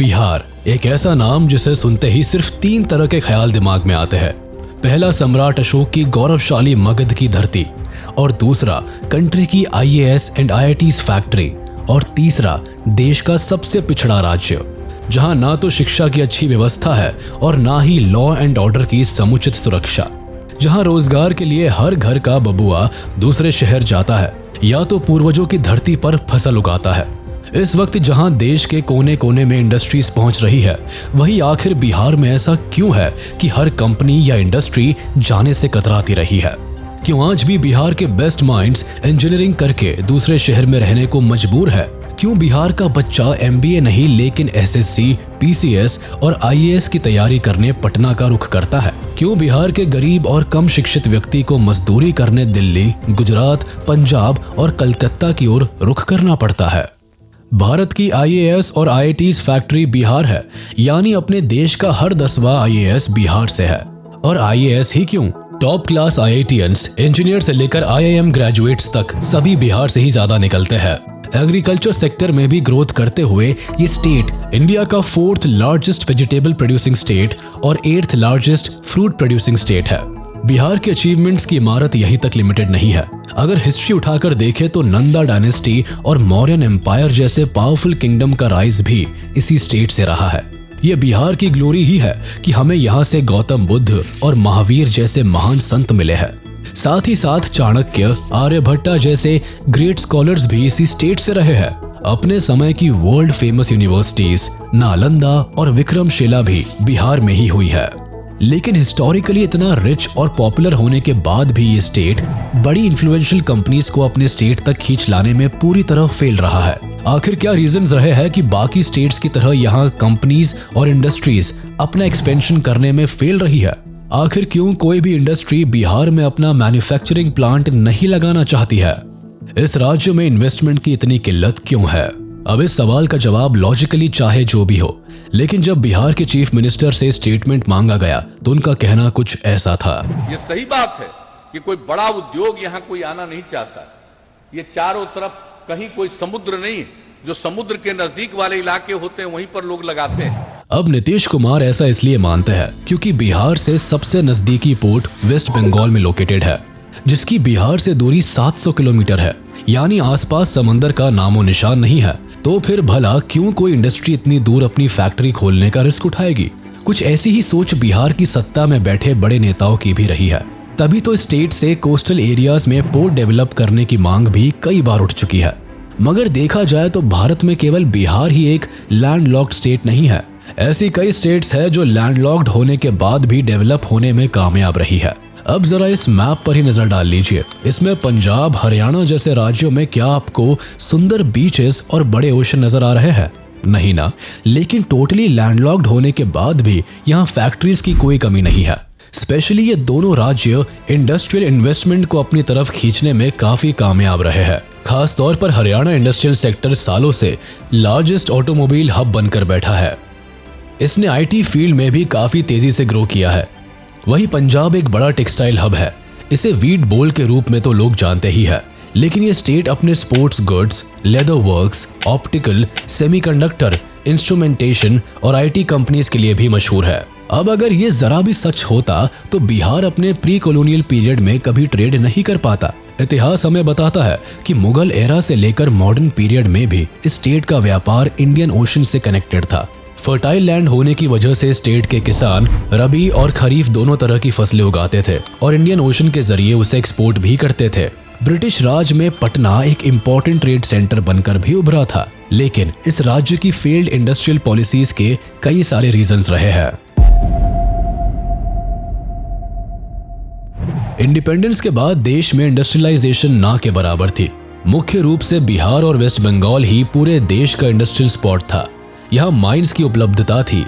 बिहार एक ऐसा नाम जिसे सुनते ही सिर्फ 3 तरह के ख्याल दिमाग में आते हैं। पहला, सम्राट अशोक की गौरवशाली मगध की धरती, और दूसरा कंट्री की IAS एंड IITs फैक्ट्री, और तीसरा देश का सबसे पिछड़ा राज्य जहां ना तो शिक्षा की अच्छी व्यवस्था है और ना ही लॉ एंड ऑर्डर की समुचित सुरक्षा, जहां रोजगार के लिए हर घर का बबुआ दूसरे शहर जाता है या तो पूर्वजों की धरती पर फसल उगाता है। इस वक्त जहां देश के कोने कोने में इंडस्ट्रीज पहुंच रही है, वही आखिर बिहार में ऐसा क्यों है कि हर कंपनी या इंडस्ट्री जाने से कतराती रही है? क्यों आज भी बिहार के बेस्ट माइंड्स इंजीनियरिंग करके दूसरे शहर में रहने को मजबूर है? क्यों बिहार का बच्चा MBA नहीं लेकिन SSC, PCS और IAS की तैयारी करने पटना का रुख करता है? क्यों बिहार के गरीब और कम शिक्षित व्यक्ति को मजदूरी करने दिल्ली, गुजरात, पंजाब और कलकत्ता की ओर रुख करना पड़ता है? भारत की IAS और IITs फैक्ट्री बिहार है, यानी अपने देश का हर 10वां IAS बिहार से है। और IAS ही क्यों, टॉप क्लास IITians, इंजीनियर से लेकर IIM ग्रेजुएट्स तक सभी बिहार से ही ज्यादा निकलते हैं। एग्रीकल्चर सेक्टर में भी ग्रोथ करते हुए ये स्टेट इंडिया का 4th largest vegetable producing state और 8th largest fruit producing state है। बिहार के अचीवमेंट्स की इमारत यहीं तक लिमिटेड नहीं है। अगर हिस्ट्री उठाकर देखें तो नंदा डायनेस्टी और मौर्यन एम्पायर जैसे पावरफुल किंगडम का राइज भी इसी स्टेट से रहा है। ये बिहार की ग्लोरी ही है कि हमें यहाँ से गौतम बुद्ध और महावीर जैसे महान संत मिले हैं। साथ ही साथ चाणक्य, आर्यभट्टा जैसे ग्रेट स्कॉलर्स भी इसी स्टेट से रहे हैं। अपने समय की वर्ल्ड फेमस यूनिवर्सिटीज नालंदा और विक्रमशिला भी बिहार में ही हुई है। लेकिन हिस्टोरिकली इतना रिच और पॉपुलर होने के बाद भी ये स्टेट बड़ी इन्फ्लुएंशियल कंपनीज को अपने स्टेट तक खींच लाने में पूरी तरह फेल रहा है। आखिर क्या रीजंस रहे हैं कि बाकी स्टेट्स की तरह यहाँ कंपनीज और इंडस्ट्रीज अपना एक्सपेंशन करने में फेल रही है? आखिर क्यों कोई भी इंडस्ट्री बिहार में अपना मैन्युफैक्चरिंग प्लांट नहीं लगाना चाहती है? इस राज्य में इन्वेस्टमेंट की इतनी किल्लत क्यों है? अब इस सवाल का जवाब लॉजिकली चाहे जो भी हो, लेकिन जब बिहार के चीफ मिनिस्टर से स्टेटमेंट मांगा गया तो उनका कहना कुछ ऐसा था। ये सही बात है कि कोई बड़ा उद्योग यहाँ कोई आना नहीं चाहता। ये चारों तरफ कहीं कोई समुद्र नहीं है, जो समुद्र के नजदीक वाले इलाके होते हैं वहीं पर लोग लगाते हैं। अब नीतीश कुमार ऐसा इसलिए मानते हैं क्योंकि बिहार से सबसे नजदीकी पोर्ट वेस्ट बंगाल में लोकेटेड है, जिसकी बिहार से दूरी 700 किलोमीटर है, यानी आसपास समंदर का नामो निशान नहीं है। तो फिर भला क्यों कोई इंडस्ट्री इतनी दूर अपनी फैक्ट्री खोलने का रिस्क उठाएगी? कुछ ऐसी ही सोच बिहार की सत्ता में बैठे बड़े नेताओं की भी रही है। तभी तो स्टेट से कोस्टल एरियाज में पोर्ट डेवलप करने की मांग भी कई बार उठ चुकी है। मगर देखा जाए तो भारत में केवल बिहार ही एक लैंडलॉक्ड स्टेट नहीं है। ऐसी कई स्टेट्स है जो लैंडलॉक्ड होने के बाद भी डेवलप होने में कामयाब रही है। अब जरा इस मैप पर ही नजर डाल लीजिए। इसमें पंजाब, हरियाणा जैसे राज्यों में क्या आपको सुंदर बीचेस और बड़े ओशन नजर आ रहे हैं? नहीं ना। लेकिन टोटली लैंडलॉक्ड होने के बाद भी यहाँ फैक्ट्रीज की कोई कमी नहीं है। स्पेशली ये दोनों राज्य इंडस्ट्रियल इन्वेस्टमेंट को अपनी तरफ खींचने में काफी कामयाब रहे हैं। खास तौर पर हरियाणा इंडस्ट्रियल सेक्टर सालों से लार्जेस्ट ऑटोमोबाइल हब बनकर बैठा है। इसने IT फील्ड में भी काफी तेजी से ग्रो किया है। वही पंजाब एक बड़ा टेक्सटाइल हब है। इसे वीट बोल के रूप में तो लोग जानते ही है, लेकिन ये स्टेट अपने sports goods, leather works, optical, semiconductor, instrumentation और IT कंपनीज के लिए भी मशहूर है। अब अगर ये जरा भी सच होता तो बिहार अपने प्री कॉलोनियल पीरियड में कभी ट्रेड नहीं कर पाता। इतिहास हमें बताता है कि मुगल एरा से लेकर मॉडर्न पीरियड में भी इस स्टेट का व्यापार इंडियन ओशन से कनेक्टेड था। फर्टाइल लैंड होने की वजह से स्टेट के किसान रबी और खरीफ दोनों तरह की फसलें उगाते थे और इंडियन ओशन के जरिए उसे एक्सपोर्ट भी करते थे। ब्रिटिश राज में पटना एक इम्पोर्टेंट ट्रेड सेंटर बनकर भी उभरा था, लेकिन इस राज्य की फेल्ड इंडस्ट्रियल पॉलिसीज के कई सारे रीजंस रहे हैं। इंडिपेंडेंस के बाद देश में इंडस्ट्रियलाइजेशन ना के बराबर थी। मुख्य रूप से बिहार और वेस्ट बंगाल ही पूरे देश का इंडस्ट्रियल स्पॉट था। यहाँ माइंस की उपलब्धता थी।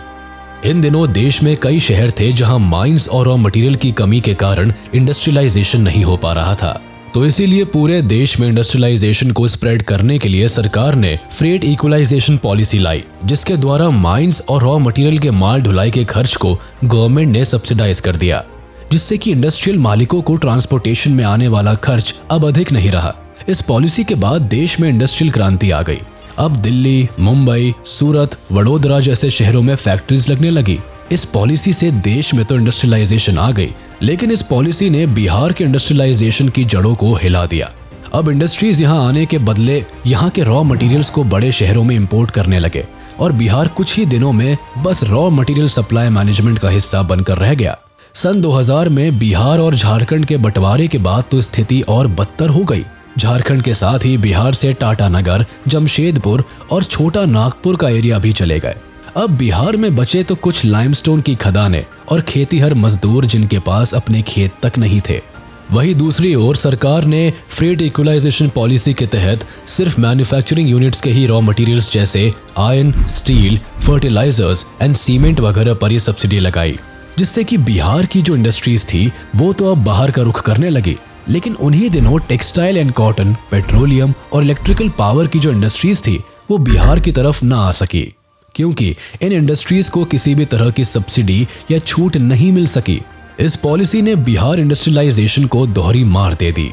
इन दिनों देश में कई शहर थे जहाँ माइंस और रॉ मटेरियल की कमी के कारण इंडस्ट्रियलाइजेशन नहीं हो पा रहा था। तो इसीलिए पूरे देश में इंडस्ट्रियलाइजेशन को स्प्रेड करने के लिए सरकार ने फ्रेट इक्वलाइजेशन पॉलिसी लाई, जिसके द्वारा माइंस और रॉ मटेरियल के माल ढुलाई के खर्च को गवर्नमेंट ने सब्सिडाइज कर दिया, जिससे कि इंडस्ट्रियल मालिकों को ट्रांसपोर्टेशन में आने वाला खर्च अब अधिक नहीं रहा। इस पॉलिसी के बाद देश में इंडस्ट्रियल क्रांति आ गई। अब दिल्ली, मुंबई, सूरत, वडोदरा जैसे शहरों में फैक्ट्रीज लगने लगी। इस पॉलिसी से देश में तो इंडस्ट्रियलाइजेशन आ गई, लेकिन इस पॉलिसी ने बिहार के इंडस्ट्रियलाइजेशन की जड़ों को हिला दिया। अब इंडस्ट्रीज यहाँ आने के बदले यहाँ के रॉ मटेरियल्स को बड़े शहरों में इंपोर्ट करने लगे और बिहार कुछ ही दिनों में बस रॉ मटेरियल सप्लाई मैनेजमेंट का हिस्सा बनकर रह गया। सन 2000 में बिहार और झारखंड के बंटवारे के बाद तो स्थिति और बदतर हो गई। झारखंड के साथ ही बिहार से टाटानगर, जमशेदपुर और छोटा नागपुर का एरिया भी चले गए। अब बिहार में बचे तो कुछ लाइमस्टोन की खदानें और खेतीहर मजदूर जिनके पास अपने खेत तक नहीं थे। वहीं दूसरी ओर सरकार ने फ्रेट इक्वलाइजेशन पॉलिसी के तहत सिर्फ मैन्युफैक्चरिंग यूनिट्स के ही रॉ मटेरियल्स जैसे iron, steel, fertilisers and cement वगैरह पर ये सब्सिडी लगाई, जिससे कि बिहार की जो इंडस्ट्रीज थी वो तो अब बाहर का रुख करने लगी। लेकिन उन्हीं दिनों टेक्सटाइल एंड कॉटन, पेट्रोलियम और इलेक्ट्रिकल पावर की जो इंडस्ट्रीज थी वो बिहार की तरफ ना आ सकी, क्योंकि इन इंडस्ट्रीज को किसी भी तरह की सब्सिडी या छूट नहीं मिल सकी। इस पॉलिसी ने बिहार इंडस्ट्रियलाइजेशन को दोहरी मार दे दी।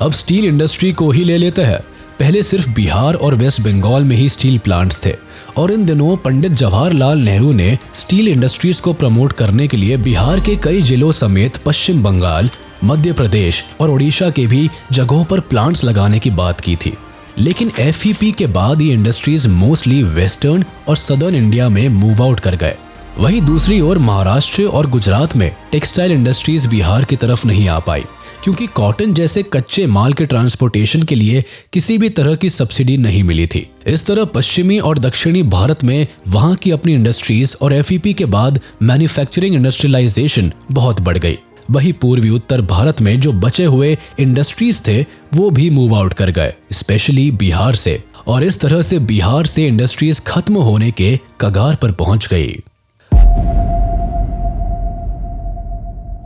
अब स्टील इंडस्ट्री को ही ले लेते हैं। पहले सिर्फ बिहार और वेस्ट बंगाल में ही स्टील प्लांट्स थे और इन दिनों पंडित जवाहरलाल नेहरू ने स्टील इंडस्ट्रीज को प्रमोट करने के लिए बिहार के कई जिलों समेत पश्चिम बंगाल, मध्य प्रदेश और ओडिशा के भी जगहों पर प्लांट्स लगाने की बात की थी। लेकिन एफईपी के बाद ये इंडस्ट्रीज मोस्टली वेस्टर्न और सदर्न इंडिया में मूव आउट कर गए। वहीं दूसरी ओर महाराष्ट्र और गुजरात में टेक्सटाइल इंडस्ट्रीज बिहार की तरफ नहीं आ पाई, क्योंकि कॉटन जैसे कच्चे माल के ट्रांसपोर्टेशन के लिए किसी भी तरह की सब्सिडी नहीं मिली थी। इस तरह पश्चिमी और दक्षिणी भारत में वहां की अपनी इंडस्ट्रीज और एफईपी के बाद मैन्युफैक्चरिंग इंडस्ट्रियलाइजेशन बहुत बढ़ गई। वहीं पूर्वी उत्तर भारत में जो बचे हुए इंडस्ट्रीज थे वो भी मूव आउट कर गए, स्पेशली बिहार से, और इस तरह से बिहार से इंडस्ट्रीज खत्म होने के कगार पर पहुंच गई।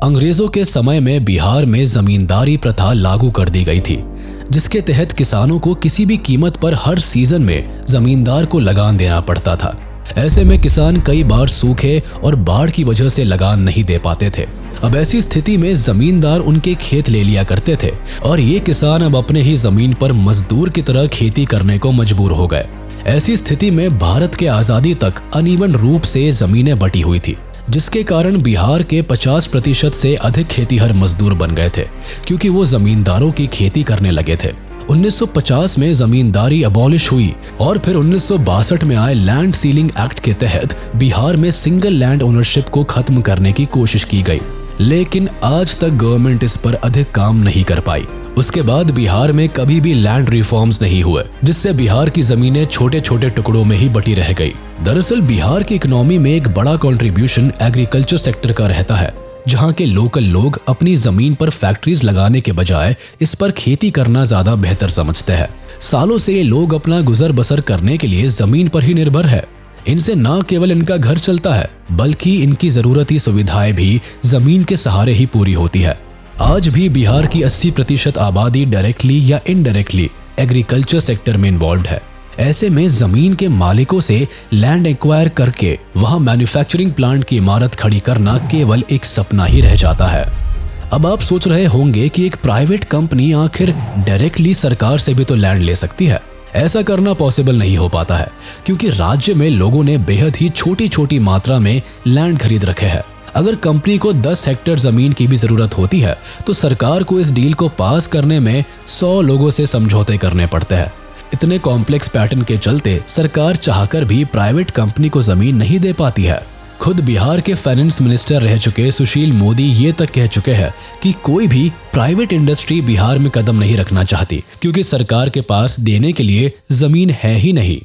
अंग्रेजों के समय में बिहार में जमींदारी प्रथा लागू कर दी गई थी, जिसके तहत किसानों को किसी भी कीमत पर हर सीजन में जमींदार को लगान देना पड़ता था। ऐसे में किसान कई बार सूखे और बाढ़ की वजह से लगान नहीं दे पाते थे। अब ऐसी स्थिति में जमींदार उनके खेत ले लिया करते थे और ये किसान अब अपने ही जमीन पर मजदूर की तरह खेती करने को मजबूर हो गए। ऐसी स्थिति में भारत के आजादी तक अनइवन रूप से जमीनें बटी हुई थी, जिसके कारण बिहार के 50% से अधिक खेतीहर मजदूर बन गए थे, क्योंकि वो जमींदारों की खेती करने लगे थे। 1950 में जमींदारी अबॉलिश हुई और फिर 1962 में आए लैंड सीलिंग एक्ट के तहत बिहार में सिंगल लैंड ओनरशिप को खत्म करने की कोशिश की गई, लेकिन आज तक गवर्नमेंट इस पर अधिक काम नहीं कर पाई। उसके बाद बिहार में कभी भी लैंड रिफॉर्म्स नहीं हुए, जिससे बिहार की जमीनें छोटे छोटे टुकड़ों में ही बटी रह गई। दरअसल बिहार की इकोनॉमी में एक बड़ा कंट्रीब्यूशन एग्रीकल्चर सेक्टर का रहता है, जहां के लोकल लोग अपनी जमीन पर फैक्ट्रीज लगाने के बजाय इस पर खेती करना ज्यादा बेहतर समझते हैं। सालों से ये लोग अपना गुजर बसर करने के लिए जमीन पर ही निर्भर है। इनसे न केवल इनका घर चलता है, बल्कि इनकी जरूरती सुविधाएं भी जमीन के सहारे ही पूरी होती है। आज भी बिहार की 80% आबादी डायरेक्टली या इनडायरेक्टली एग्रीकल्चर सेक्टर में इन्वॉल्व है। ऐसे में जमीन के मालिकों से लैंड एक्वायर करके वहां मैन्युफैक्चरिंग प्लांट की इमारत खड़ी करना केवल एक सपना ही रह जाता है। अब आप सोच रहे होंगे कि एक प्राइवेट कंपनी आखिर डायरेक्टली सरकार से भी तो लैंड ले सकती है। ऐसा करना पॉसिबल नहीं हो पाता है, क्योंकि राज्य में लोगों ने बेहद ही छोटी छोटी मात्रा में लैंड खरीद रखे हैं। अगर कंपनी को 10 हेक्टेयर जमीन की भी जरूरत होती है तो सरकार को इस डील को पास करने में 100 लोगों से समझौते करने पड़ते हैं। इतने कॉम्प्लेक्स पैटर्न के चलते सरकार चाहकर भी प्राइवेट कंपनी को जमीन नहीं दे पाती है। खुद बिहार के फाइनेंस मिनिस्टर रह चुके सुशील मोदी ये तक कह चुके हैं कि कोई भी प्राइवेट इंडस्ट्री बिहार में कदम नहीं रखना चाहती, क्योंकि सरकार के पास देने के लिए जमीन है ही नहीं।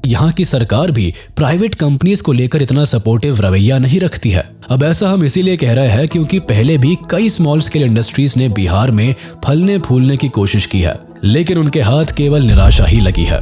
यहाँ की सरकार भी प्राइवेट कंपनीज को लेकर इतना सपोर्टिव रवैया नहीं रखती है। अब ऐसा हम इसीलिए कह रहे हैं क्योंकि पहले भी कई स्मॉल स्केल इंडस्ट्रीज ने बिहार में फलने फूलने की कोशिश की है, लेकिन उनके हाथ केवल निराशा ही लगी है।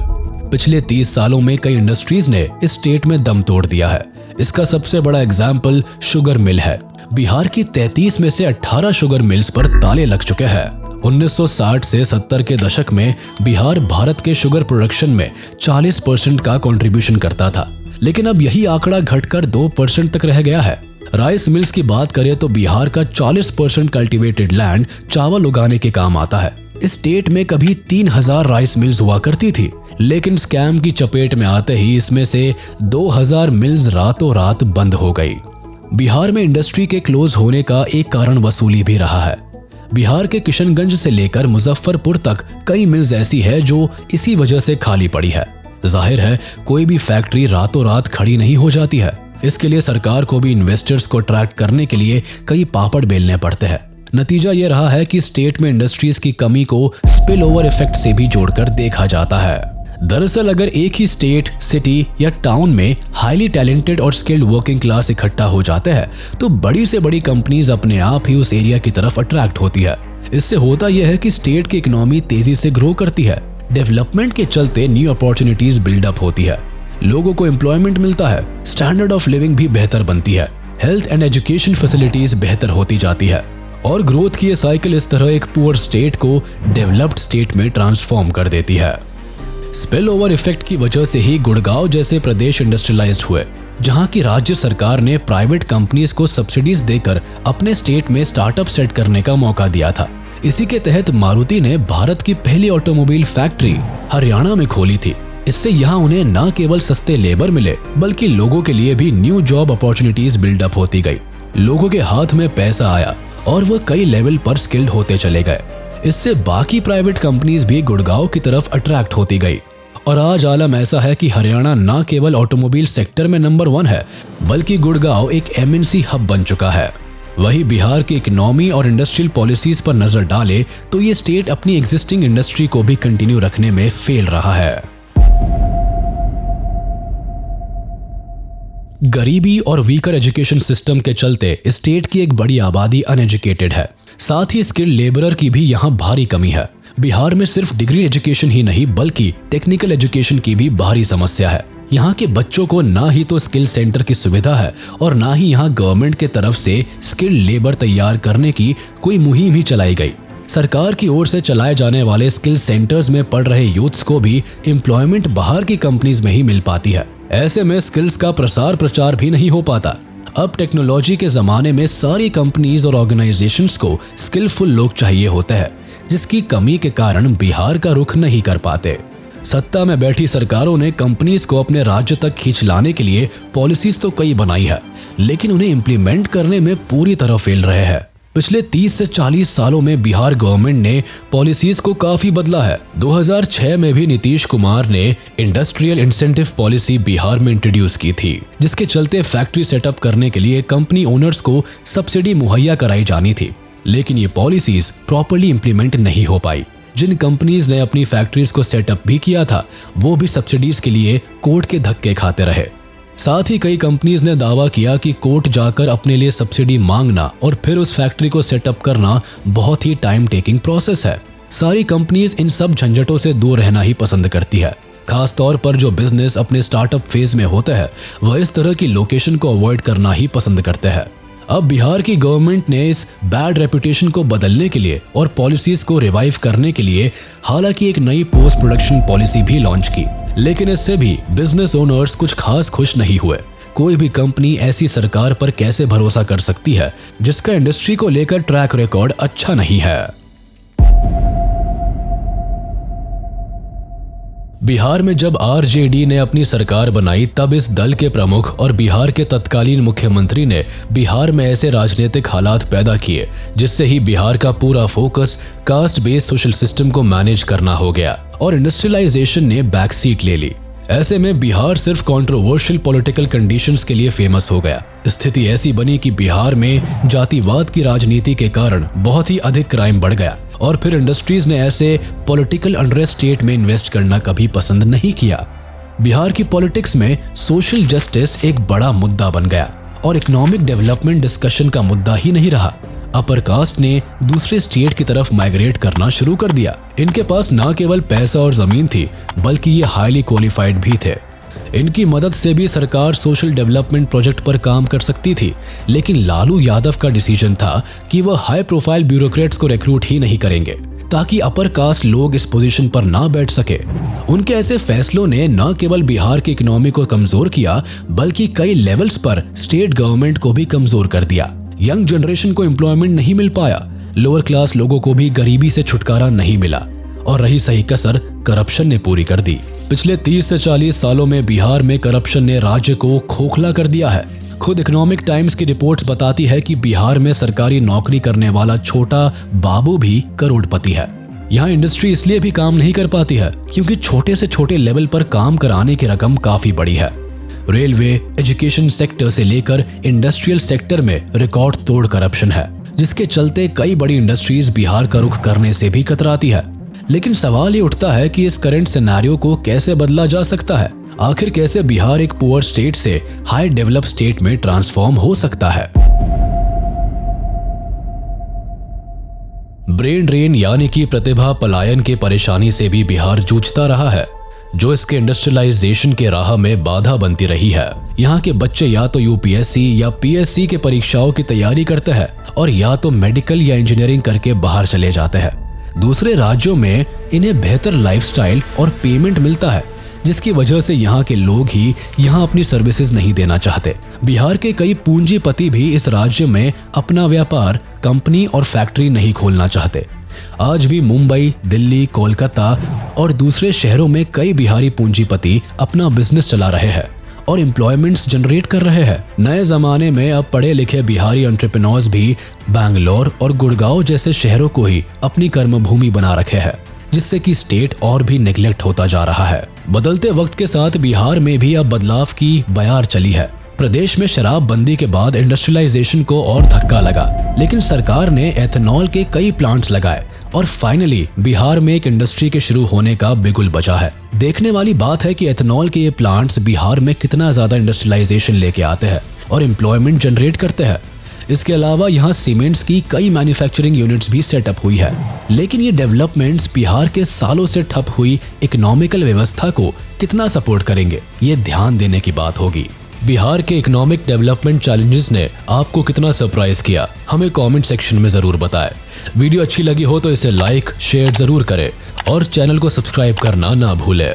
पिछले 30 सालों में कई इंडस्ट्रीज ने इस स्टेट में दम तोड़ दिया है। इसका सबसे बड़ा एग्जाम्पल शुगर मिल है। बिहार की 33 में से 18 शुगर मिल्स पर ताले लग चुके हैं। 1960 से 70 के दशक में बिहार भारत के शुगर प्रोडक्शन में 40% का कंट्रीब्यूशन करता था, लेकिन अब यही आंकड़ा घटकर 2% तक रह गया है। राइस मिल्स की बात करें तो बिहार का 40% कल्टीवेटेड लैंड चावल उगाने के काम आता है। इस स्टेट में कभी 3000 राइस मिल्स हुआ करती थी, लेकिन स्कैम की चपेट में आते ही इसमें से 2000 मिल्स रातों रात बंद हो गई। बिहार में इंडस्ट्री के क्लोज होने का एक कारण वसूली भी रहा है। बिहार के किशनगंज से लेकर मुजफ्फरपुर तक कई मिल्स ऐसी है जो इसी वजह से खाली पड़ी है। जाहिर है कोई भी फैक्ट्री रातों रात खड़ी नहीं हो जाती है। इसके लिए सरकार को भी इन्वेस्टर्स को अट्रैक्ट करने के लिए कई पापड़ बेलने पड़ते हैं। नतीजा ये रहा है कि स्टेट में इंडस्ट्रीज की कमी को स्पिल ओवर इफेक्ट से भी जोड़कर देखा जाता है। दरअसल अगर एक ही स्टेट, सिटी या टाउन में हाईली टैलेंटेड और स्किल्ड वर्किंग क्लास इकट्ठा हो जाते हैं तो बड़ी से बड़ी कंपनीज अपने आप ही उस एरिया की तरफ अट्रैक्ट होती है। इससे होता यह है कि स्टेट की इकोनॉमी तेजी से ग्रो करती है। डेवलपमेंट के चलते न्यू अपॉर्चुनिटीज बिल्डअप होती है, लोगों को एम्प्लॉयमेंट मिलता है, स्टैंडर्ड ऑफ लिविंग भी बेहतर बनती है, हेल्थ एंड एजुकेशन फैसिलिटीज बेहतर होती जाती है और ग्रोथ की ये साइकिल इस तरह एक पुअर स्टेट को डेवलप्ड स्टेट में ट्रांसफॉर्म कर देती है। स्पिल ओवर इफेक्ट की वजह से ही गुड़गांव जैसे प्रदेश इंडस्ट्रियलाइज्ड हुए, जहां की राज्य सरकार ने प्राइवेट कंपनीज को सब्सिडीज देकर अपने स्टेट में स्टार्टअप सेट करने का मौका दिया था। इसी के तहत मारुति ने भारत की पहली ऑटोमोबाइल फैक्ट्री हरियाणा में खोली थी। इससे यहाँ उन्हें न केवल सस्ते लेबर मिले बल्कि लोगों के लिए भी न्यू जॉब अपॉर्चुनिटीज बिल्डअप होती गई। लोगों के हाथ में पैसा आया और वह कई लेवल पर स्किल्ड होते चले गए। इससे बाकी प्राइवेट कंपनीज भी गुड़गांव की तरफ अट्रैक्ट होती गई और आज आलम ऐसा है कि हरियाणा न केवल ऑटोमोबाइल सेक्टर में नंबर 1 है बल्कि गुड़गांव एक MNC हब बन चुका है। वही बिहार की इकोनॉमी और इंडस्ट्रियल पॉलिसीज पर नजर डाले तो ये स्टेट अपनी एग्जिस्टिंग इंडस्ट्री को भी कंटिन्यू रखने में फेल रहा है। गरीबी और वीकर एजुकेशन सिस्टम के चलते स्टेट की एक बड़ी आबादी अनएजुकेटेड है। साथ ही स्किल्ड लेबरर की भी यहाँ भारी कमी है। बिहार में सिर्फ डिग्री एजुकेशन ही नहीं बल्कि टेक्निकल एजुकेशन की भी भारी समस्या है। यहाँ के बच्चों को ना ही तो स्किल सेंटर की सुविधा है और ना ही यहाँ गवर्नमेंट के तरफ से स्किल्ड लेबर तैयार करने की कोई मुहिम ही चलाई गई। सरकार की ओर से चलाए जाने वाले स्किल सेंटर्स में पढ़ रहे यूथ्स को भी एम्प्लॉयमेंट बाहर की कंपनीज में ही मिल पाती है। ऐसे में स्किल्स का प्रसार प्रचार भी नहीं हो पाता। अब टेक्नोलॉजी के जमाने में सारी कंपनीज और ऑर्गेनाइजेशंस को स्किलफुल लोग चाहिए होते हैं, जिसकी कमी के कारण बिहार का रुख नहीं कर पाते। सत्ता में बैठी सरकारों ने कंपनीज को अपने राज्य तक खींच लाने के लिए पॉलिसीज तो कई बनाई है, लेकिन उन्हें इम्प्लीमेंट करने में पूरी तरह फेल रहे हैं। पिछले 30 से 40 सालों में बिहार गवर्नमेंट ने पॉलिसीज को काफी बदला है। 2006 में भी नीतीश कुमार ने इंडस्ट्रियल इंसेंटिव पॉलिसी बिहार में इंट्रोड्यूस की थी, जिसके चलते फैक्ट्री सेटअप करने के लिए कंपनी ओनर्स को सब्सिडी मुहैया कराई जानी थी, लेकिन ये पॉलिसीज प्रॉपर्ली इंप्लीमेंट नहीं हो पाई। जिन कंपनीज ने अपनी फैक्ट्रीज को सेटअप भी किया था वो भी सब्सिडीज के लिए कोर्ट के धक्के खाते रहे। साथ ही कई कंपनीज ने दावा किया कि कोर्ट जाकर अपने लिए सब्सिडी मांगना और फिर उस फैक्ट्री को सेटअप करना बहुत ही टाइम टेकिंग प्रोसेस है। सारी कंपनीज इन सब झंझटों से दूर रहना ही पसंद करती है। खास तौर पर जो बिजनेस अपने स्टार्टअप फेज में होते हैं वह इस तरह की लोकेशन को अवॉइड करना ही पसंद करते हैं। अब बिहार की गवर्नमेंट ने इस बैड रेपुटेशन को बदलने के लिए और पॉलिसीज को रिवाइव करने के लिए हालांकि एक नई पोस्ट प्रोडक्शन पॉलिसी भी लॉन्च की, लेकिन इससे भी बिजनेस ओनर्स कुछ खास खुश नहीं हुए। कोई भी कंपनी ऐसी सरकार पर कैसे भरोसा कर सकती है जिसका इंडस्ट्री को लेकर ट्रैक रिकॉर्ड अच्छा नहीं है। बिहार में जब आरजेडी ने अपनी सरकार बनाई तब इस दल के प्रमुख और बिहार के तत्कालीन मुख्यमंत्री ने बिहार में ऐसे राजनीतिक हालात पैदा किए जिससे ही बिहार का पूरा focus caste based social system को मैनेज करना हो गया और इंडस्ट्रियलाइजेशन ने बैक सीट ले ली। ऐसे में बिहार सिर्फ कंट्रोवर्शियल पॉलिटिकल कंडीशंस के लिए फेमस हो गया। स्थिति ऐसी बनी कि बिहार में जातिवाद की राजनीति के कारण बहुत ही अधिक क्राइम बढ़ गया और फिर इंडस्ट्रीज ने ऐसे पॉलिटिकल अनरेस्ट स्टेट में इन्वेस्ट करना कभी पसंद नहीं किया। बिहार की पॉलिटिक्स में सोशल जस्टिस एक बड़ा मुद्दा बन गया और इकोनॉमिक डेवलपमेंट डिस्कशन का मुद्दा ही नहीं रहा। अपर कास्ट ने दूसरे स्टेट की तरफ माइग्रेट करना शुरू कर दिया। इनके पास ना केवल पैसा और जमीन थी बल्कि ये हाईली क्वालिफाइड भी थे। इनकी मदद से भी सरकार सोशल डेवलपमेंट प्रोजेक्ट पर काम कर सकती थी, लेकिन लालू यादव का डिसीजन था कि वह हाई प्रोफाइल ब्यूरोक्रेट्स को रिक्रूट ही नहीं करेंगे ताकि अपर कास्ट लोग इस पोजीशन पर ना बैठ सके। उनके ऐसे फैसलों ने न केवल बिहार की इकोनॉमी को कमजोर किया बल्कि कई लेवल्स पर स्टेट गवर्नमेंट को भी कमजोर कर दिया। यंग जनरेशन को एम्प्लॉयमेंट नहीं मिल पाया, लोअर क्लास लोगों को भी गरीबी से छुटकारा नहीं मिला और रही सही कसर करप्शन ने पूरी कर दी। पिछले 30 से 40 सालों में बिहार में करप्शन ने राज्य को खोखला कर दिया है। खुद इकोनॉमिक टाइम्स की रिपोर्ट्स बताती है कि बिहार में सरकारी नौकरी करने वाला छोटा बाबू भी करोड़पति है। यहाँ इंडस्ट्री इसलिए भी काम नहीं कर पाती है क्योंकि छोटे से छोटे लेवल पर काम कराने की रकम काफी बड़ी है। रेलवे, एजुकेशन सेक्टर से लेकर इंडस्ट्रियल सेक्टर में रिकॉर्ड तोड़ करप्शन है, जिसके चलते कई बड़ी इंडस्ट्रीज बिहार का रुख करने से भी कतराती है। लेकिन सवाल ये उठता है कि इस करंट सिनेरियो को कैसे बदला जा सकता है। आखिर कैसे बिहार एक पुअर स्टेट से हाई डेवलप स्टेट में ट्रांसफॉर्म हो सकता है। ब्रेन ड्रेन यानी कि प्रतिभा पलायन के परेशानी से भी बिहार जूझता रहा है, जो इसके इंडस्ट्रियलाइजेशन के राह में बाधा बनती रही है। यहाँ के बच्चे या तो यूपीएससी या पीएससी के परीक्षाओं की तैयारी करते हैं और या तो मेडिकल या इंजीनियरिंग करके बाहर चले जाते हैं। दूसरे राज्यों में इन्हें बेहतर लाइफस्टाइल और पेमेंट मिलता है, जिसकी वजह से यहाँ के लोग ही यहाँ अपनी सर्विसेज नहीं देना चाहते। बिहार के कई पूंजीपति भी इस राज्य में अपना व्यापार, कंपनी और फैक्ट्री नहीं खोलना चाहते। आज भी मुंबई, दिल्ली, कोलकाता और दूसरे शहरों में कई बिहारी पूंजीपति अपना बिजनेस चला रहे हैं और एम्प्लॉयमेंट्स जनरेट कर रहे हैं। नए जमाने में अब पढ़े लिखे बिहारी एंटरप्रेन्योर्स भी बैंगलोर और गुड़गांव जैसे शहरों को ही अपनी कर्मभूमि बना रखे हैं, जिससे कि स्टेट और भी नेग्लेक्ट होता जा रहा है। बदलते वक्त के साथ बिहार में भी अब बदलाव की बयार चली है। प्रदेश में शराबबंदी के बाद इंडस्ट्रियलाइजेशन को और धक्का लगा, लेकिन सरकार ने एथेनॉल के कई प्लांट्स लगाए और फाइनली बिहार में एक इंडस्ट्री के शुरू होने का बिगुल बजा है। देखने वाली बात है कि एथेनॉल के ये प्लांट्स बिहार में कितना ज्यादा इंडस्ट्रियलाइजेशन लेके आते हैं और एम्प्लॉयमेंट जनरेट करते हैं। इसके अलावा यहाँ सीमेंट्स की कई मैन्युफैक्चरिंग यूनिट्स भी सेटअप हुई है। लेकिन ये डेवलपमेंट्स बिहार के सालों से ठप हुई इकोनॉमिकल व्यवस्था को कितना सपोर्ट करेंगे, ये ध्यान देने की बात होगी। बिहार के इकोनॉमिक डेवलपमेंट चैलेंजेस ने आपको कितना सरप्राइज किया, हमें कमेंट सेक्शन में जरूर बताएं। वीडियो अच्छी लगी हो तो इसे लाइक, शेयर जरूर करें और चैनल को सब्सक्राइब करना ना भूलें।